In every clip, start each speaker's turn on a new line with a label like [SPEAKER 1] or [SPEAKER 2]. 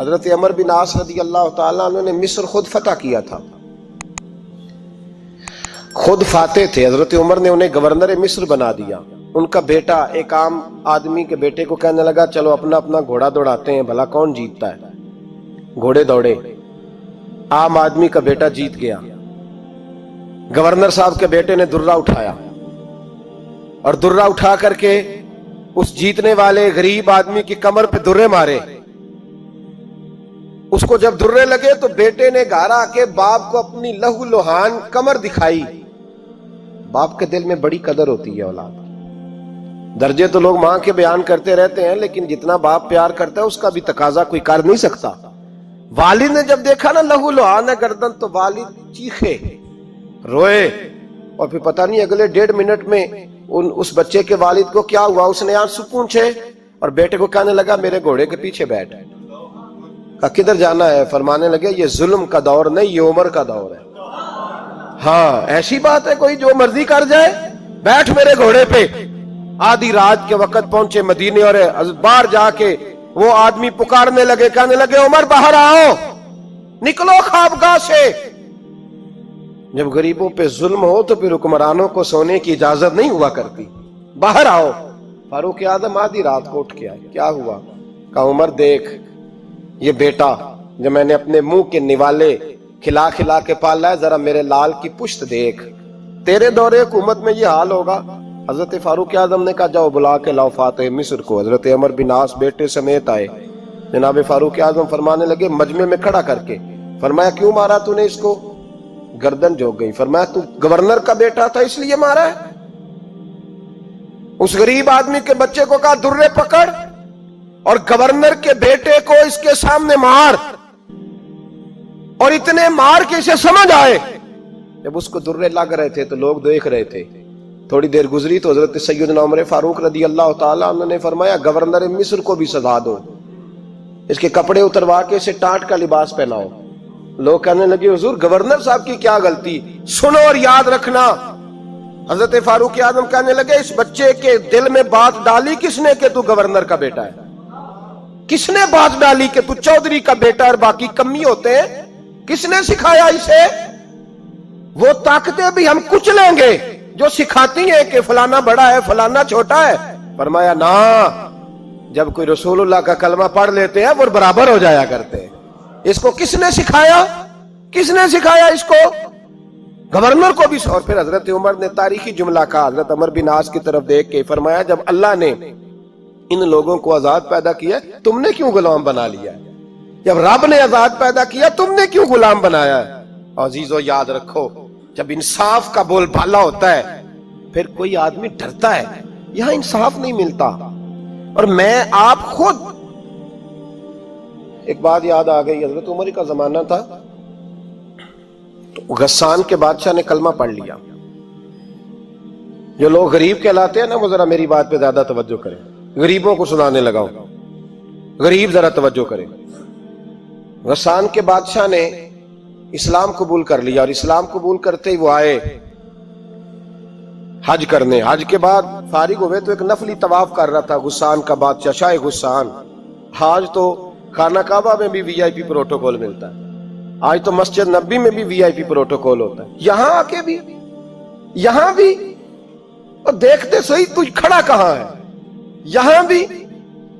[SPEAKER 1] حضرت عمر بن عاص رضی اللہ تعالیٰ عنہ نے مصر خود فتح کیا تھا، خود فاتح تھے. حضرت عمر نے انہیں گورنر مصر بنا دیا. ان کا بیٹا ایک عام آدمی کے بیٹے کو کہنے لگا چلو اپنا اپنا گھوڑا دوڑاتے ہیں، بھلا کون جیتتا ہے. گھوڑے دوڑے، عام آدمی کا بیٹا جیت گیا. گورنر صاحب کے بیٹے نے درہ اٹھایا اور درہ اٹھا کر کے اس جیتنے والے غریب آدمی کی کمر پہ درے مارے. اس کو جب درے لگے تو بیٹے نے گھر آ کے باپ کو اپنی لہو لہان کمر دکھائی. باپ کے دل میں بڑی قدر ہوتی ہے اولاد. درجے تو لوگ ماں کے بیان کرتے رہتے ہیں، لیکن جتنا باپ پیار کرتا ہے اس کا بھی تقاضا کوئی کر نہیں سکتا. والد نے جب دیکھا نا لہو لہان ہے گردن، تو والد چیخے، روئے، اور پھر پتہ نہیں اگلے 1.5 منٹ میں اس بچے کے والد کو کیا ہوا، اس نے آنسو پونچھے اور بیٹے کو کہنے لگا میرے گھوڑے کے پیچھے بیٹھ. کہا کدھر جانا ہے؟ فرمانے لگے یہ ظلم کا دور نہیں، یہ عمر کا دور ہے. ہاں ایسی بات ہے کوئی جو مرضی کر جائے؟ بیٹھ میرے گھوڑے پہ. آدھی رات کے وقت پہنچے مدینے اور باہر جا کے وہ آدمی پکارنے لگے، کہنے لگے عمر باہر آؤ، نکلو خوابگاہ سے. جب غریبوں پہ ظلم ہو تو پھر حکمرانوں کو سونے کی اجازت نہیں ہوا کرتی. باہر آؤ. فاروق اعظم آدھی رات کو اٹھ کے آئے. کیا ہوا؟ کہا عمر دیکھ، یہ بیٹا جو میں نے اپنے منہ کے نوالے کھلا کھلا کے پالا ہے، ذرا میرے لال کی پشت دیکھ. تیرے دور حکومت میں یہ حال ہوگا. حضرت فاروق اعظم نے کہا جاؤ بلا کے لاؤ فاتح مصر کو. حضرت عمر بن عاص بیٹے سمیت آئے. جناب فاروق اعظم فرمانے لگے مجمع میں کھڑا کر کے، فرمایا کیوں مارا تو نے اس کو؟ گردن جھک گئی. فرمایا تو گورنر کا بیٹا تھا اس لیے مارا ہے؟ اس غریب آدمی کے بچے کو کہا درے پکڑ اور گورنر کے بیٹے کو اس کے سامنے مار، اور اتنے مار کے اسے سمجھ آئے. جب اس کو درے لگ رہے تھے تو لوگ دیکھ رہے تھے. تھوڑی دیر گزری تو حضرت سیدنا عمر فاروق رضی اللہ تعالیٰ عنہ نے فرمایا گورنر مصر کو بھی سزا دو، اس کے کپڑے اتروا کے اسے ٹاٹ کا لباس پہناؤ. لوگ کہنے لگے حضور گورنر صاحب کی کیا غلطی؟ سنو اور یاد رکھنا. حضرت فاروق اعظم کہنے لگے اس بچے کے دل میں بات ڈالی کس نے کہ تو گورنر کا بیٹا ہے؟ کس نے بات ڈالی کہ تو چودھری کا بیٹا اور باقی کمی ہوتے ہیں؟ کس نے سکھایا اسے؟ وہ طاقتیں بھی ہم کچھ لیں گے جو سکھاتی ہیں کہ فلانا بڑا ہے فلانا چھوٹا ہے. فرمایا نا، جب کوئی رسول اللہ کا کلمہ پڑھ لیتے ہیں وہ برابر ہو جایا کرتے ہیں. اس کو کس نے سکھایا؟ کس نے سکھایا اس کو؟ گورنر کو بھی. اور پھر حضرت عمر نے تاریخی جملہ کہا حضرت عمر بن عاص کی طرف دیکھ کے، فرمایا جب اللہ نے ان لوگوں کو آزاد پیدا کیا تم نے کیوں غلام بنا لیا؟ جب رب نے آزاد پیدا کیا تم نے کیوں غلام بنایا ہے؟ عزیزو یاد رکھو، جب انصاف کا بول بالا ہوتا ہے پھر کوئی آدمی ڈرتا ہے. یہاں انصاف نہیں ملتا. اور میں آپ خود ایک بات یاد آ گئی. حضرت عمر کا زمانہ تھا تو غسان کے بادشاہ نے کلمہ پڑھ لیا. جو لوگ غریب کہلاتے ہیں نا وہ ذرا میری بات پہ زیادہ توجہ کریں. غریبوں کو سنانے لگا ہوں، غریب ذرا توجہ کریں. غسان کے بادشاہ نے اسلام قبول کر لیا، اور اسلام قبول کرتے ہی وہ آئے حج کرنے. حج کے بعد فارغ ہوئے تو ایک نفلی طواف کر رہا تھا غسان کا بادشاہ شاہ غسان. آج تو خانہ کعبہ میں بھی وی آئی پی پروٹوکول ملتا ہے، آج تو مسجد نبی میں بھی وی آئی پی پروٹوکول ہوتا ہے. یہاں آ کے بھی، یہاں بھی اور دیکھتے صحیح تو کھڑا کہاں ہے. یہاں بھی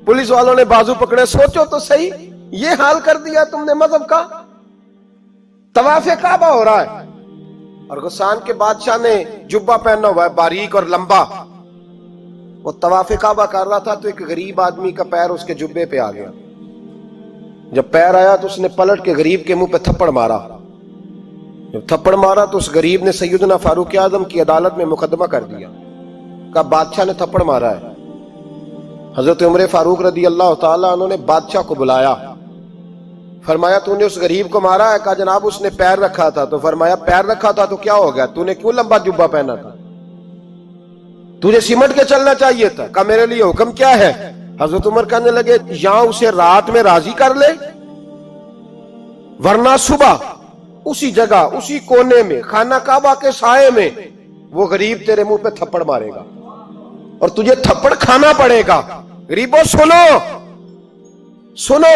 [SPEAKER 1] پولیس والوں نے بازو پکڑے. سوچو تو صحیح، یہ حال کر دیا تم نے مذہب کا. طواف کعبہ ہو رہا ہے اور غسان کے بادشاہ نے جبہ پہنا ہوا ہے باریک اور لمبا. وہ طواف کعبہ کر رہا تھا تو ایک غریب آدمی کا پیر اس کے جبے پہ آ گیا. جب پیر آیا تو اس نے پلٹ کے غریب کے منہ پہ تھپڑ مارا. جب تھپڑ مارا تو اس غریب نے سیدنا فاروق اعظم کی عدالت میں مقدمہ کر دیا. کہا بادشاہ نے تھپڑ مارا ہے. حضرت عمر فاروق رضی اللہ تعالیٰ عنہ نے بادشاہ کو بلایا. فرمایا تو نے اس غریب کو مارا ہے؟ کہا جناب اس نے پیر رکھا تھا. تو فرمایا پیر رکھا تھا تو کیا ہو گیا؟ تو نے کیوں لمبا جبہ پہنا تھا؟ تجھے سمٹ کے چلنا چاہیے تھا. کہا میرے لیے حکم کیا ہے؟ حضرت عمر کہنے لگے یہاں اسے رات میں راضی کر لے، ورنہ صبح اسی جگہ اسی کونے میں خانہ کعبہ کے سائے میں وہ غریب تیرے منہ پہ تھپڑ مارے گا اور تجھے تھپڑ کھانا پڑے گا. غریبوں سنو سنو،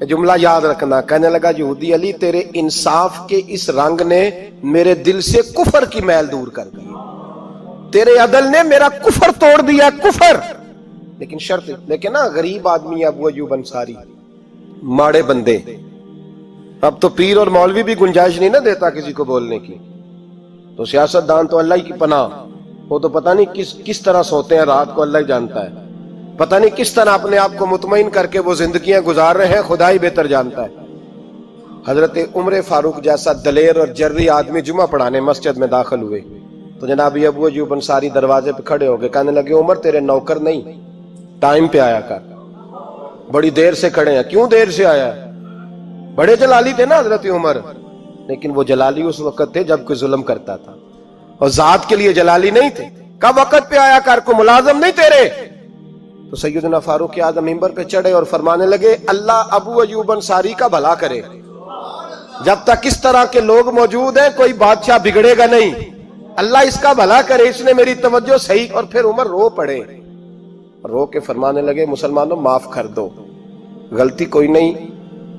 [SPEAKER 1] جملہ یاد رکھنا. کہنے لگا یہودی علی تیرے انصاف کے اس رنگ نے میرے دل سے کفر کی میل دور کر دی, تیرے عدل نے میرا کفر توڑ دیا, کفر. لیکن شرط لیکن نا غریب آدمی ابو ایوب انصاری, ماڑے بندے. اب تو پیر اور مولوی بھی گنجائش نہیں نہ دیتا کسی کو بولنے کی, تو سیاست دان تو اللہ ہی کی پناہ, وہ تو پتہ نہیں کس طرح سوتے ہیں رات کو, اللہ ہی جانتا ہے. پتہ نہیں کس طرح اپنے آپ کو مطمئن کر کے وہ زندگیاں گزار رہے ہیں, خدا ہی بہتر جانتا ہے. حضرت عمر فاروق جیسا دلیر اور جرری آدمی جمعہ پڑھانے مسجد میں داخل ہوئے تو جناب ابو ایوب انصاری دروازے پہ کھڑے ہو گئے. کہنے لگے عمر تیرے نوکر نہیں, ٹائم پہ آیا کر, بڑی دیر سے کھڑے ہیں. کیوں دیر سے آیا؟ بڑے جلالی تھے نا حضرت عمر, لیکن وہ جلالی اس وقت تھے جب کوئی ظلم کرتا تھا, اور ذات کے لیے جلالی نہیں تھے. کب وقت پہ آیا کر, کو ملازم نہیں تیرے. تو سیدنا فاروق اعظم منبر پہ چڑھے اور فرمانے لگے اللہ ابو ایوب انصاری کا بھلا کرے, جب تک اس طرح کے لوگ موجود ہیں کوئی بادشاہ بگڑے گا نہیں, اللہ اس کا بھلا کرے, اس نے میری توجہ صحیح. اور پھر عمر رو پڑے, رو کے فرمانے لگے مسلمانوں معاف کر دو, غلطی کوئی نہیں,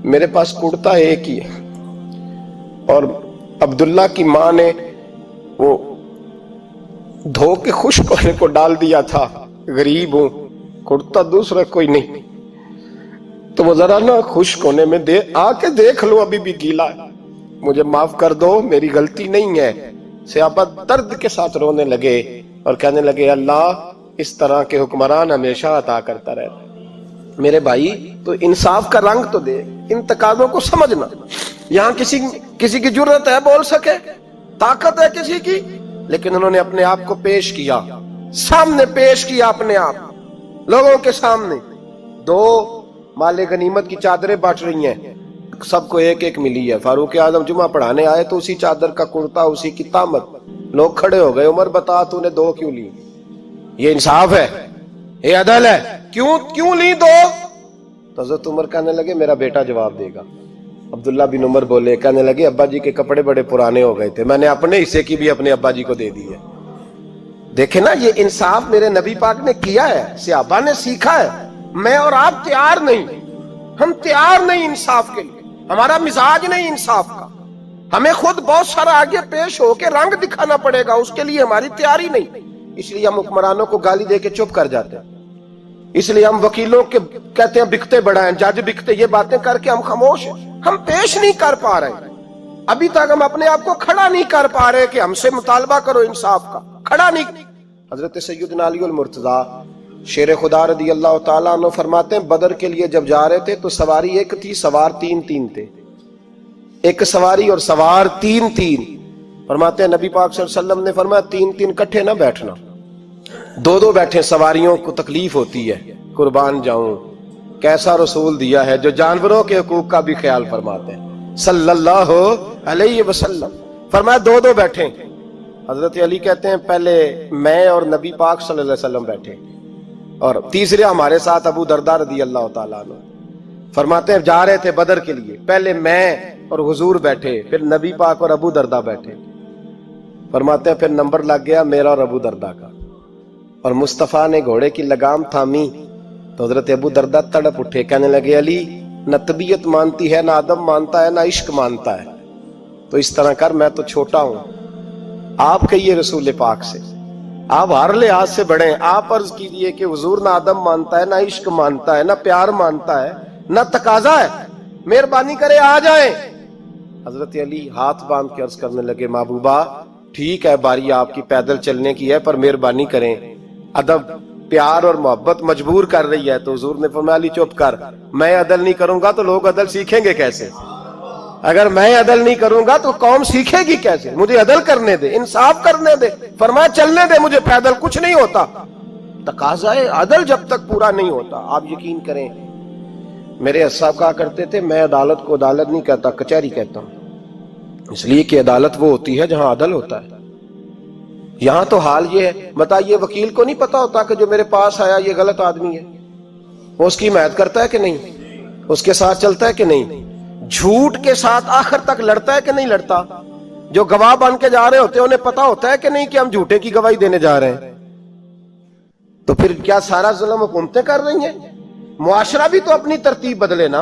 [SPEAKER 1] میرے پاس کرتا ایک ہی ہے, اور عبداللہ کی ماں نے وہ دھو کے خشک ہونے کو ڈال دیا تھا, غریب ہوں, کرتا دوسرا کوئی نہیں, تو وہ ذرا نا خشک ہونے میں آ کے دیکھ لو ابھی بھی گیلا ہے, مجھے معاف کر دو, میری غلطی نہیں ہے. صحابہ درد کے ساتھ رونے لگے اور کہنے لگے اللہ اس طرح کے حکمران ہمیشہ عطا کرتا رہتا ہے. میرے بھائی تو انصاف کا رنگ تو دے, ان تقاضوں کو سمجھنا. یہاں کسی کی جرت ہے بول سکے, طاقت ہے کسی کی, لیکن انہوں نے اپنے آپ کو پیش کیا, سامنے پیش کیا اپنے آپ لوگوں کے سامنے. دو مال غنیمت کی چادریں بانٹ رہی ہیں, سب کو ایک ایک ملی ہے. فاروق اعظم جمعہ پڑھانے آئے تو اسی چادر کا کرتا, اسی کی تامت. لوگ کھڑے ہو گئے, عمر بتا تو نے دو کیوں لی؟ یہ انصاف ہے, یہ عدل ہے, کیوں لی دو؟ تو حضرت عمر کہنے لگے میرا بیٹا جواب دے گا. عبداللہ بن عمر بولے, کہنے لگے ابا جی کے کپڑے بڑے پرانے ہو گئے تھے, میں نے اپنے حصے کی بھی اپنے ابا جی کو دے دی ہے. دیکھیں نا یہ انصاف میرے نبی پاک نے کیا ہے, صحابہ نے سیکھا ہے. میں اور آپ تیار نہیں, ہم تیار نہیں انصاف کے لیے, ہمارا مزاج نہیں انصاف کا. ہمیں خود بہت سارا آگے پیش ہو کے رنگ دکھانا پڑے گا, اس کے لیے ہماری تیاری نہیں. اس لیے ہم حکمرانوں کو گالی دے کے چپ کر جاتے ہیں, اس لیے ہم وکیلوں کے کہتے ہیں بکتے بڑا ہیں, جج بکتے, یہ باتیں کر کے ہم خاموش ہیں. ہم پیش نہیں کر پا رہے, ابھی تک ہم اپنے آپ کو کھڑا نہیں کر پا رہے کہ ہم سے مطالبہ کرو انصاف کا, کھڑا نہیں. حضرت سیدنا علی المرتضی شیر خدا رضی اللہ تعالیٰ عنہ فرماتے ہیں بدر کے لیے جب جا رہے تھے تو سواری ایک تھی, سوار تین تھے. ایک سواری اور سوار تین. فرماتے ہیں نبی پاک صلی اللہ علیہ وسلم نے فرمایا تین کٹھے نہ بیٹھنا, دو بیٹھے, سواریوں کو تکلیف ہوتی ہے. قربان جاؤں, کیسا رسول دیا ہے جو جانوروں کے حقوق کا بھی خیال فرماتے ہیں صلی اللہ علیہ وسلم. فرمایا دو بیٹھے. حضرت علی کہتے ہیں پہلے میں اور نبی پاک صلی اللہ علیہ وسلم بیٹھے, اور تیسرے ہمارے ساتھ ابو درداء رضی اللہ تعالیٰ عنہ. فرماتے ہیں جا رہے تھے بدر کے لیے, پہلے میں اور حضور بیٹھے, پھر نبی پاک اور ابو درداء بیٹھے. فرماتے ہیں پھر نمبر لگ گیا میرا اور ابو درداء کا, اور مصطفیٰ نے گھوڑے کی لگام تھامی تو حضرت ابو درداء تڑپ اٹھے, کہنے لگے علی نہ طبیعت مانتی ہے, نہ ادب مانتا ہے, نہ عشق مانتا ہے, تو اس طرح کر, میں تو چھوٹا ہوں, آپ کہیے رسول پاک سے, آپ ہر لحاظ سے بڑے ہیں, آپ عرض کیجئے کہ حضور نہ ادب مانتا ہے, نہ عشق مانتا ہے, نہ پیار مانتا ہے, نہ تقاضا ہے, مہربانی کرے آ جائیں. حضرت علی ہاتھ باندھ کے عرض کرنے لگے محبوبہ ٹھیک ہے باری آپ کی پیدل چلنے کی ہے, پر مہربانی کریں, ادب پیار اور محبت مجبور کر رہی ہے. تو حضور نے فرمایا علی چپ کر, میں عدل نہیں کروں گا تو لوگ عدل سیکھیں گے کیسے؟ اگر میں عدل نہیں کروں گا تو قوم سیکھے گی کیسے؟ مجھے عدل کرنے دے, انصاف کرنے دے. فرمایا چلنے دے مجھے پیدل, کچھ نہیں ہوتا. تقاضا عدل جب تک پورا نہیں ہوتا, آپ یقین کریں میرے اساتذہ کہا کرتے تھے میں عدالت کو عدالت نہیں کہتا, کچہری کہتا ہوں, اس لیے کہ عدالت وہ ہوتی ہے جہاں عدل ہوتا ہے. یہاں تو حال یہ ہے, بتائیے وکیل کو نہیں پتا ہوتا کہ جو میرے پاس آیا یہ غلط آدمی ہے, وہ اس کی حمایت کرتا ہے کہ نہیں, اس کے ساتھ چلتا ہے کہ نہیں, جھوٹ کے ساتھ آخر تک لڑتا ہے کہ نہیں لڑتا. جو گواہ بن کے جا رہے ہوتے ہیں انہیں پتا ہوتا ہے کہ نہیں کہ ہم جھوٹے کی گواہی دینے جا رہے ہیں. تو پھر کیا سارا ظلم حکومتیں کر رہی ہیں؟ معاشرہ بھی تو اپنی ترتیب بدلے نا.